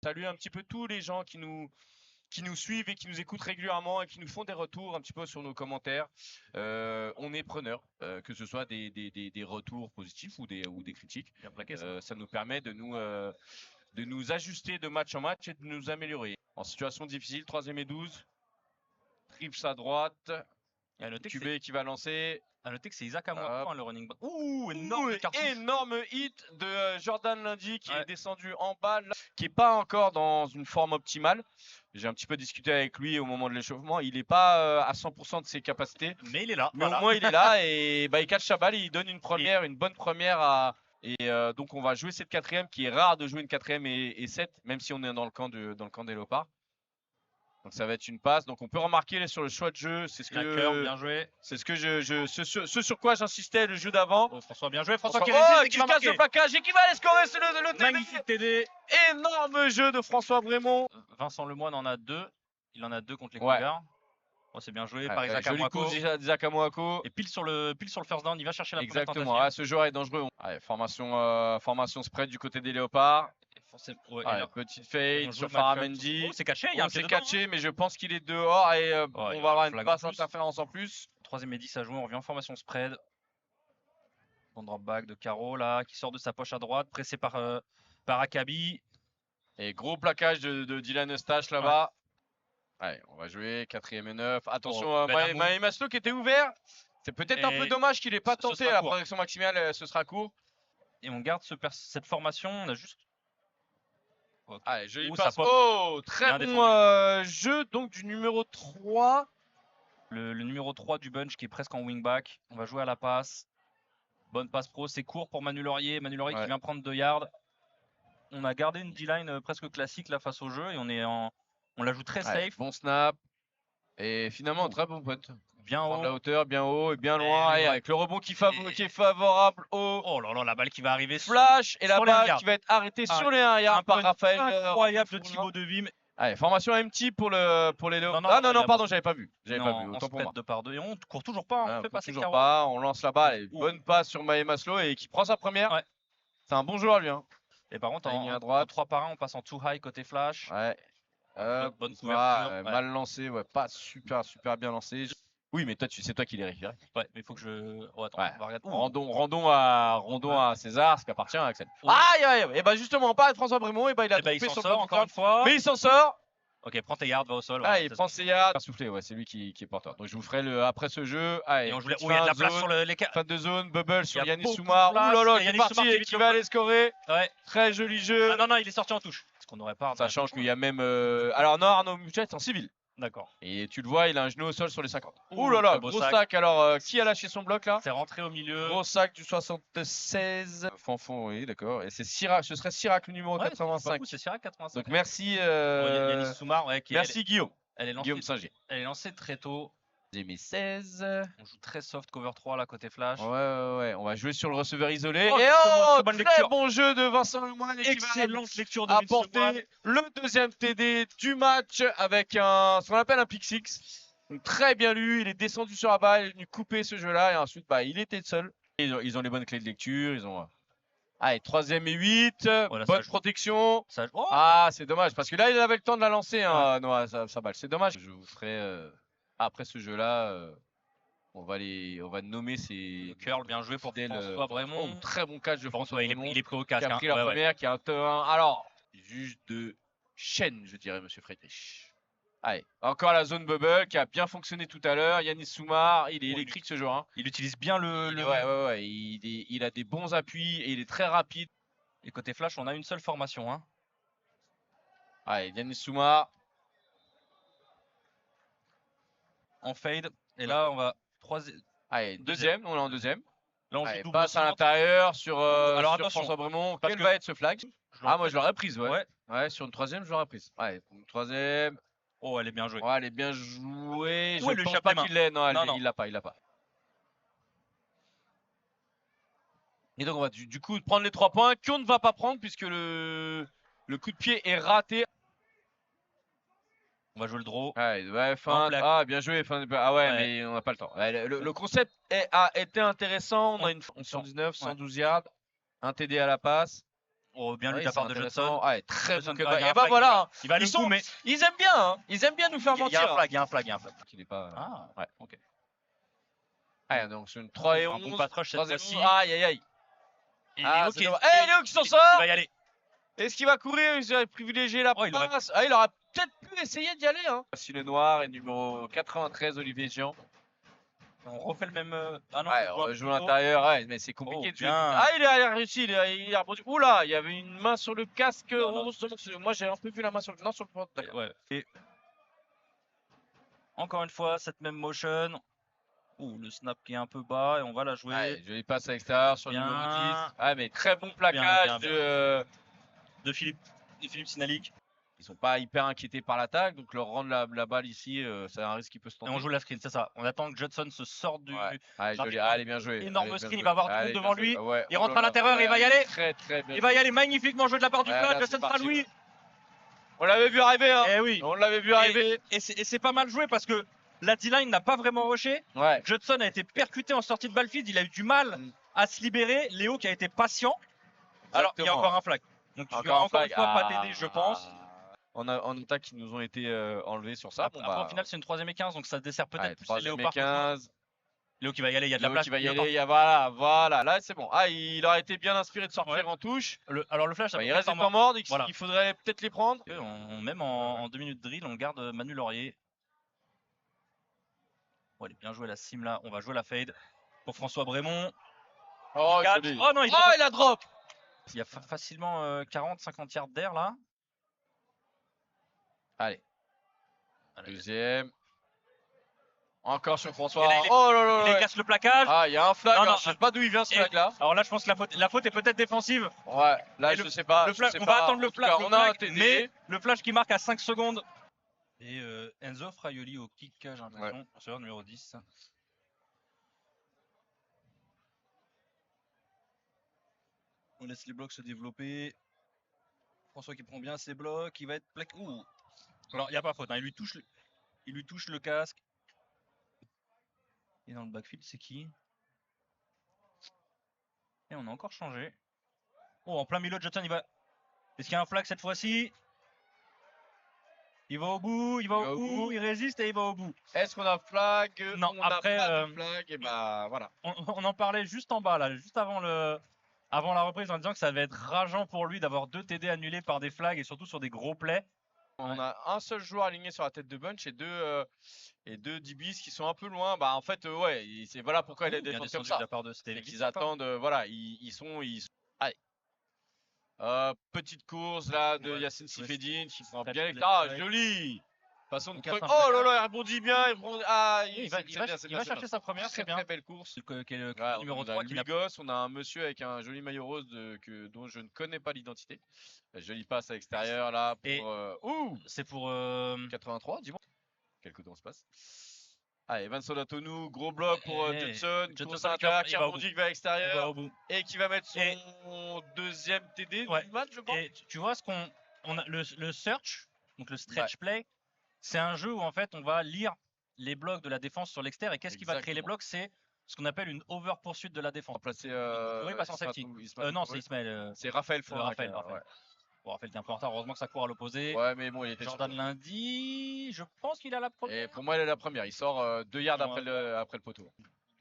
Saluer un petit peu tous les gens qui nous suivent et qui nous écoutent régulièrement et qui nous font des retours un petit peu sur nos commentaires. On est preneurs, que ce soit des retours positifs ou des critiques. Bien plaqué, ça. Ça nous permet de nous ajuster de match en match et de nous améliorer. En situation difficile, 3ème et 12. Trips à droite. Et à noter QB qui va lancer. À noter que c'est Isaac Amoako, le running back. Ouh, énorme hit de Jordan Lundy qui est descendu en bas, qui est pas encore dans une forme optimale. J'ai un petit peu discuté avec lui au moment de l'échauffement. Il n'est pas à 100% de ses capacités. Mais il est là. Mais voilà. Au moins il est là et il catch sa balle, il donne une bonne première à. Et donc on va jouer cette 4ème qui est rare de jouer une 4ème et 7, même si on est dans le camp des Léopards. Donc ça va être une passe. Donc on peut remarquer sur le choix de jeu, c'est ce que bien joué. C'est ce que ce sur quoi j'insistais le jeu d'avant. Oh, François bien joué, François qui résiste, qui casse le plaquage et qui va aller scorer, c'est le TD. Magnifique TD. Énorme jeu de François Brémond. Vincent Lemoine en a 2. Il en a 2 contre les Cougars. Oh, c'est bien joué par Isaac Amoako. Et pile sur le first down, il va chercher la première tentative. Exactement, ce joueur est dangereux. Formation spread du côté des Léopards. Petite fade sur Faramendi. C'est caché, c'est caché, mais je pense qu'il est dehors et on va avoir une passe interférence en plus. 3ème et 10 à jouer, on revient en formation spread. Bon drop back de Caro là, qui sort de sa poche à droite, pressé par Akabi. Et gros plaquage de Dylan Eustache là-bas. Allez, on va jouer 4ème et 9. Attention, Maï Maslow qui était ouvert. C'est peut-être un peu dommage qu'il n'ait pas tenté la protection maximale, ce sera court. Et on garde cette formation, on a juste. Allez, joli passe. Oh, très bon jeu donc du numéro 3. Le numéro 3 du bunch qui est presque en wingback. On va jouer à la passe. Bonne passe pro, c'est court pour Manu Laurier. Manu Laurier qui vient prendre 2 yards. On a gardé une D-line presque classique là face au jeu et on la joue très safe. Bon snap. Et finalement, très bon pote. Bien haut. La hauteur, bien haut et bien loin. Et avec le rebond qui est favorable au. Oh là là, la balle qui va arriver. Flash et la balle qui va être arrêtée sur les 1 yard par Raphaël. Incroyable de Thibaut Devim. Allez, formation empty pour les Léopards. Non, pardon, j'avais pas vu. Autant pour moi. 2 par 2 et on court toujours pas. On fait passer toujours pas. On lance la balle. Bonne passe sur Maï Maslow et qui prend sa première. C'est un bon joueur lui. Et par contre, en 3 par 1, on passe en too high côté flash. Bonne couverture. Mal lancé, pas super bien lancé. Oui, mais c'est toi qui l'as récupéré. Ouais, mais il faut que je. Oh, attends, on va regarder. Rendons à César ce qui appartient à Axel. Et bah justement, pas à François Brémond, et bah il a trompé son sort encore une fois. Mais il s'en sort. Ok, prends tes yards, va au sol. Il prend ses yards. Soufflé, c'est lui qui est porteur. Donc je vous ferai après ce jeu. Et on joue il y a de la place sur les fin de zone, bubble sur Yannis Soumar. Ouh là là, il est parti et qui va aller scorer. Très joli jeu. Non, il est sorti en touche. Parce qu'on aurait pas. Sachant qu'il y a même. Alors non, Arnaud Muchet est en civil. D'accord. Et tu le vois, il a un genou au sol sur les 50. Ouh là là, gros sac. Alors, qui a lâché son bloc là? C'est rentré au milieu. Gros sac du 76. Fanfon, oui, d'accord. Et c'est Sirac, ce serait Sirac le numéro 85. C'est Sirac 85. Donc merci. Yannis Soumar, merci Guillaume. Guillaume Singer. Elle est lancée très tôt. J'ai mis 16. On joue très soft cover 3 là côté flash. Ouais. On va jouer sur le receveur isolé. Très bon jeu de Vincent Lemoine. Excellente lecture de apporter le 2ème TD du match avec ce qu'on appelle un pick six. Donc, très bien lu. Il est descendu sur la balle, il est venu couper ce jeu-là et ensuite il était seul. Ils ont les bonnes clés de lecture. Ils ont. Allez, 3ème et 8. Bonne protection. C'est dommage parce que là il avait le temps de la lancer. Sa balle. C'est dommage. Je vous ferai. Après ce jeu-là, on va nommer ces curls bien joué pour François Brémond. Très bon catch de François Brémond. Il est pris au casque. Qui a pris la première, qui a un terrain. Alors, juge de chaîne, je dirais, monsieur Friedrich. Allez, encore la zone bubble qui a bien fonctionné tout à l'heure. Yannis Soumar, il est électrique ce joueur. Il utilise bien le. Il a des bons appuis et il est très rapide. Et côté flash, on a une seule formation. Allez, Yannis Soumar. En fade. Et là, on va. Allez, deuxième. On est en 2ème. Là, on joue passe à l'intérieur sur François Brémond. Quel va être ce flag? Moi, je l'aurais prise, ouais. Sur une 3ème, je l'aurais prise. Allez, une 3ème. Oh, elle est bien jouée. Elle est bien jouée. Je pense pas qu'il l'ait. Non, il l'a pas. Et donc, on va du coup prendre les 3 points qu'on ne va pas prendre puisque le coup de pied est raté. On va jouer le draw. Bien joué. Mais on n'a pas le temps. Le concept a été intéressant. On a une 119, 112 yards, un TD à la passe. Oh, bien lu Ouais, de la part c'est de intéressant. Judson. Ouais, très Judson, bon il y a cutback. un Et bah flag. voilà, hein. Il va le coup, mais Ils aiment bien, hein. Ils aiment bien nous faire il y a mentir. un flag, il y a un flag, il y a un flag. Il est pas. Ah, Ouais. ok. Ah, donc c'est une 3 et Un bon 11. pass rush cette 3 et fois-ci. 11. Aïe, aïe, aïe. Et Ah, Léo c'est qui dommage. Eh, Léo qui s'en il sort. va y aller. Est-ce qu'il va courir? Il aurait privilégié la Oh, il aurait- passe. Ah, il aurait peut-être pu essayer d'y aller. Hein. Voici le noir et numéro 93, Olivier Jean. On refait le même. Ah non, Ouais, on on joue un va peu jouer plus à haut. l'intérieur. Ouais, mais c'est compliqué Oh, de jouer. bien. Ah, il a réussi. Il a rebondi. Oula, il y avait une main sur le casque. Non, non. Moi, j'ai un peu vu la main sur le. Non, sur le porte. D'accord. Ouais. Et encore une fois, cette même motion. Ouh, le snap qui est un peu bas et on va la jouer. Ouais, joli passe à l'extérieur sur le Bien. numéro 10. Ah, mais très bon plaquage bien. De Philippe Sinalik. Ils sont pas hyper inquiétés par l'attaque, donc leur rendre la balle ici, c'est un risque qui peut se Et tenter. on joue la screen, c'est ça. On attend que Judson se sorte du. Ouais. Allez, d'un joli. énorme- Allez, bien joué. énorme Allez, bien screen, joué. il va avoir du monde Allez, devant bien lui. joué. Ouais, Il oh rentre là à l'intérieur, là. il va y aller. Très, très bien. Il va y aller magnifiquement joué de la part du Ouais, flag. là, c'est Judson parti. Faloui. On l'avait vu arriver, hein. Eh oui. On l'avait vu arriver. Et c'est pas mal joué parce que la D-line n'a pas vraiment rushé. Ouais. Judson a été percuté en sortie de battlefield. Il a eu du mal à se libérer. Léo qui a été patient. Alors, il y a encore un flag. Donc, il y aura encore une fois pas TD, je pense. En attaque, qui nous ont été enlevés sur ça. Après, au final, c'est une 3ème et 15, donc ça dessert peut-être plus les 3ème et Léopards. 15. Léo qui va y aller, il y a de la Léo place. qui va y aller. Voilà. Là, c'est bon. Ah, il aurait été bien inspiré de sortir Ouais. en touche. Alors, le flash, ça Bah, peut il reste pas des temps morts, donc Voilà. il faudrait peut-être les prendre. Même en 2 minutes de drill, on garde Manu Laurier. Bon, elle est bien jouée la sim là. On va jouer la fade pour François Brémont. Oh, Catch. joli. Oh non, il a drop. il y a facilement 40-50 yards d'air là. Allez. Deuxième. Encore sur François. Et là, Oh là là Il là. casse le plaquage. Ah, il y a un flag. Non, Alors, non, je sais pas d'où il vient ce et- flag là. Alors là, je pense que la faute est peut-être défensive. Ouais, là, Et je sais pas. Le flash, je sais on pas. va attendre le En tout cas, flash, on a un TD. mais le flash qui marque à 5 secondes. Et Enzo Fraioli au kick, j'ai l'impression, sur numéro 10. On laisse les blocs se développer. François qui prend bien ses blocs, il va être plaqué. Ouh. Alors, il n'y a pas faute, hein. Il lui touche le casque. Et dans le backfield, c'est qui? Et on a encore changé. Oh, en plein milieu, Judson, il va. Est-ce qu'il y a un flag cette fois-ci? Il va au bout, il résiste et il va au bout. Est-ce qu'on a flag? Non, on après, a pas de flag, et bah voilà. On en parlait juste en bas, là, juste avant la reprise, en disant que ça va être rageant pour lui d'avoir 2 TD annulés par des flags et surtout sur des gros plays. On a un seul joueur aligné sur la tête de bunch et deux DBs qui sont un peu loin. Bah en fait, ouais, c'est voilà pourquoi il est Bien défendu comme descendu ça. de la part de C'est Stevie. qu'ils attendent, voilà, ils sont. Allez. Petite course là de Ouais, Yacine Sifedine qui prend Step bien left l'écart. right. Joli façon de On casse truc. un Oh peu. là là, il rebondit bien. Il va chercher sa première, Très c'est bien. très belle course. Qui est le Ouais, numéro on a 3 qui n'a Lugos, on a un monsieur avec un joli maillot rose dont je ne connais pas l'identité. Joli passe à l'extérieur là pour. Et- Ouh C'est pour 83, dis-moi. Quel coup d'on se passe. Allez, Vincent Latonou, gros bloc pour Judson. Judson Course qui à va- l'intérieur, qui il va au rebondit, bout. qui va à il va l'extérieur au bout. et qui va mettre son Et- deuxième TD Ouais. du match, je pense. Et tu vois ce on a le search, donc le stretch play, c'est un jeu où en fait on va lire les blocs de la défense sur l'extérieur et qu'est-ce qui va créer les Exactement. blocs? C'est ce qu'on appelle une over poursuite de la défense. Remplacer. Oui, passe en safety. Non, c'est Ismaël. C'est Raphaël Fournier. Raphaël. Bon, Raphaël, t'es un peu en retard. Heureusement que ça court à l'opposé. Ouais, mais bon, il était Jordan Lundi, je pense qu'il a la première. Et pour moi, elle est la première. Il sort 2 yards après le poteau.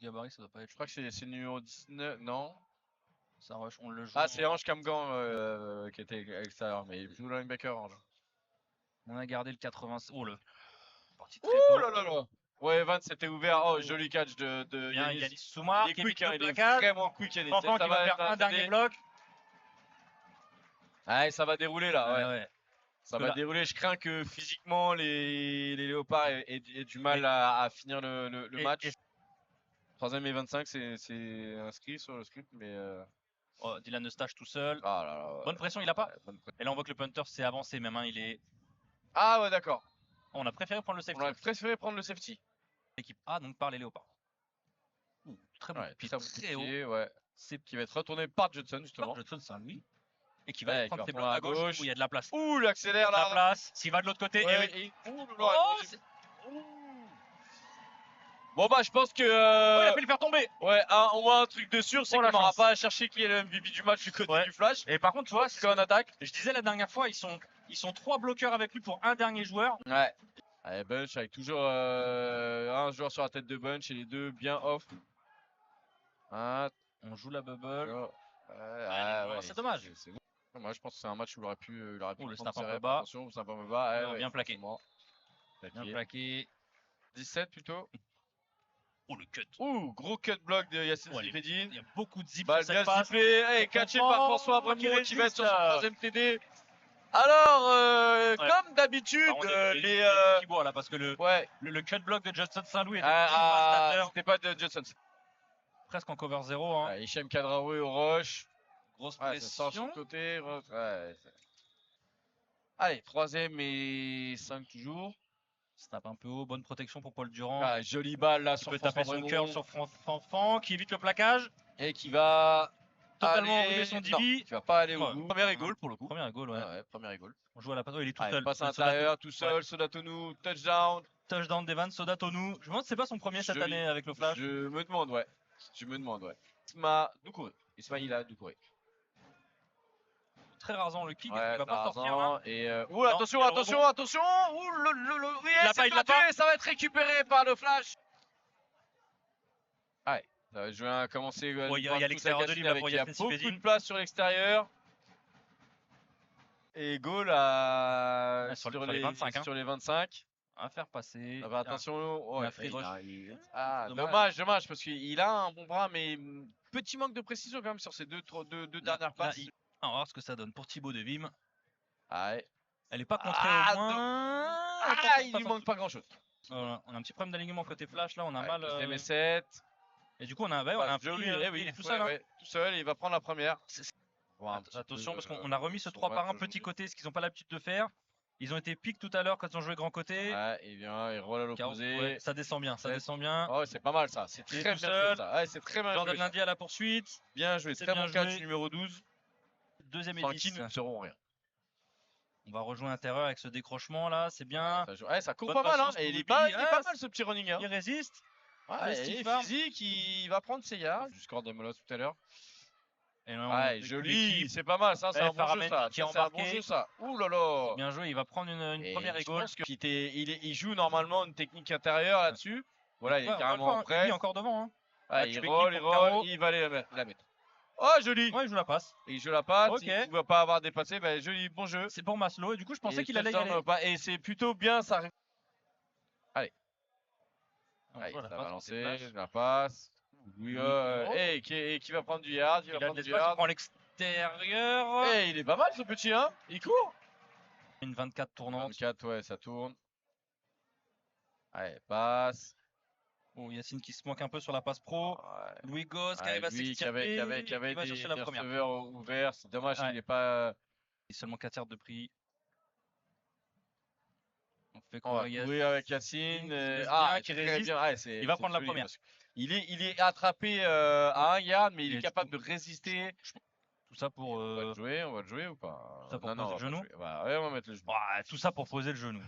Gabarit, ça doit pas être. Je crois que c'est le numéro 19. Non. Ça rush, on le joue. Ah, c'est Ange Camgan qui était à l'extérieur. Mais il joue le linebacker, Ange. On a gardé le 80. Oh, le. Parti très Ouh tôt. là là là. Ouais, Evan c'était ouvert. Oh, joli catch de Bien, Yanis. Yanis Soumar Il est qui quick, évite hein, le il est plaquage. vraiment quick, Yanis. Enfant Ça qui va être faire un TD. dernier bloc. Ouais, ça va dérouler là. Ouais. Ouais. Ça que va là- dérouler. Je crains que physiquement les léopards aient du mal à finir le match. 3ème et 25, c'est inscrit sur le script, mais. Oh, Dylan Eustache tout seul. Ah là là. Ouais. Bonne pression, il a pas. Ouais, bonne pression. Et là, on voit que le punter s'est avancé même. Hein, il est. Ah ouais, d'accord. On a préféré prendre le safety. On aurait préféré prendre le safety. Équipe A, donc par les léopards. Ouh, très bon. Ouais, Pied très bon très haut. pied, ouais. C'est qui va être retourné par Judson justement. Judson, c'est un lui. Et qui va Ouais, prendre qui ses va blocs à prendre à gauche, gauche. où il y a de la place. Ouh, il accélère De la là. place. S'il va de l'autre côté. Ouais, et oui. ouh, là là, Oh, il- Ouh. Bon bah je pense que Oh, il a fait le faire tomber. ouais, au moins un truc de sûr, c'est Oh, qu'on la n'aura chance. pas à chercher qui est le MVP du match du côté Ouais. du Flash. Et par contre, tu vois, Parce qu'en attaque. je disais la dernière fois, ils sont 3 bloqueurs avec lui pour un dernier joueur. Ouais. Allez, Bunch avec toujours un joueur sur la tête de Bunch et les deux bien off. Hein, On joue la bubble. ouais, C'est dommage. C'est bon. Moi je pense que c'est un match où il aurait pu Le prendre snap un ses peu reps. bas. Attention, le snap un peu bas. Non, bien plaqué. effectivement. Bien plaqué. 17 plutôt. Oh, le cut. Ouh, gros cut block de Yacine Ouais, Sifedine. Il y a beaucoup de zip Balle sur bien cette passe. sifflée, et catché par François Abramo qui qui va être sur son résiste. troisième TD. Alors, Ouais. comme d'habitude, Par contre, les qui boit là parce que ouais, le cut block de Johnson Saint-Louis était c'était pas de Johnson. presque en cover 0. Hein. Hichem Kadraoui au rush. Grosse Ouais, ça sort sur pression. le côté. Allez, troisième et 5 toujours. Snap un peu haut, bonne protection pour Paul Durand. Jolie balle là Qui sur peut François taper son Brémond. curl sur Fanfan, qui évite le plaquage. Et qui va Totalement aller... enlever son Non, DB. qui va pas aller au Ouais. bout. Première goal pour le coup. Première goal, ouais. Ouais, première goal. On joue à la passe. Oh, il est tout Allez, seul. passe à Sodato- l'intérieur, tout seul, ouais. Sodatonu, touchdown. Touchdown d'Evan Sodatonu. Je me demande si c'est pas son premier cette Joli. année avec le Flash. Je me demande, ouais. Ismaïla Doucouré. Très rasant le kick. Ouais, Il va pas sortir là. Et Non, attention, il y a le attention, rebond. attention. Ouh, oui, Il l'a c'est pas, il l'a perdu, pas. et ça va être récupéré par le Flash. Ouais, ça va jouer à commencer. Ouais, il y a l'extérieur de libre là pour Il y a Yacine beaucoup Sifedine. de place sur l'extérieur. Et goal à Ouais, sur les 25, hein. sur les 25. À faire passer. Ah bah, attention. il a free rush. Dommage parce qu'il a un bon bras, mais petit manque de précision quand même sur ces deux dernières passes. On va voir ce que ça donne pour Thibaut de Vim. Ouais. Elle est pas contrée Ah, au moins. Il lui manque pas grand chose. Voilà, on a un petit problème d'alignement côté Flash là, on a mal. Deuxième et 7. Et du coup on a, on a un Joli, petit, il est tout seul. Hein. tout seul, et il va prendre la première. Attention parce qu'on a remis ce 3 par 1 petit côté, ce qu'ils n'ont pas l'habitude de faire. Ils ont été piques tout à l'heure quand ils ont joué grand côté. Ouais, il vient, il roule à l'opposé. Ouais, ça descend bien, ça descend bien. Oh, c'est pas mal ça, c'est très bien joué ça. Ouais, c'est très bien Jordan joué. Lundi à la poursuite. Bien joué, C'est très bien bon catch joué. numéro 12. Deuxième et Sans 10. qui nous ne serons rien. On va rejoindre l'intérieur avec ce décrochement là, c'est bien. Ça court Bonne pas mal, hein. patience Et pour il est Ruby. pas Ah, mal ce petit running. Hein. Il résiste. Ouais, le il Steve est Farm. physique, il va prendre ses yards. Du score de Molos tout à l'heure. Et là, Ouais, joli, c'est pas mal ça, c'est un bon jeu Farhamen ça. qui est C'est un bon embarqué. jeu ça. Ouh là là. Bien joué, il va prendre une première Je égale. pense qu'il joue normalement une technique intérieure là-dessus. Voilà, il est carrément prêt. Il est encore devant. Hein. Ouais, tu il mets roll, qui il pour Caro roll, il va aller la mettre. Oh, joli! Ouais, il joue la passe. Et il joue la passe, Ok. il ne va pas avoir dépassé, bah, joli, bon jeu. C'est pour Maslow, et du coup, je pensais Et qu'il allait y touchdown, aller. Et c'est plutôt bien, ça. Allez. On Allez, voit ça la va passe, lancer, Flash. la passe. Oui, Oh. qui va prendre du yard, Il a de l'espace, il prend l'extérieur. Il est pas mal ce petit, hein? Il court. Une 24 tournante. 24, ouais, ça tourne. Allez, passe. Bon, Yacine qui se manque un peu sur la passe pro. Ouais. Louis Goss qui Ouais, arrive à lui s'extirper. qui avait Il va des chercher la première. receveurs ouverts. C'est dommage Ouais. qu'il n'est pas. Il seulement 4 yards de prix. On fait On va courir courir avec Yacine. qui très résiste. bien. Ouais, Il va prendre la première. Il est attrapé à 1 yard, mais il est capable de résister. Tout ça pour. On va le jouer ou pas? Ça pour Non, poser on le va genou. pas jouer. Ouais, on va mettre le genou. Tout ça pour poser le genou.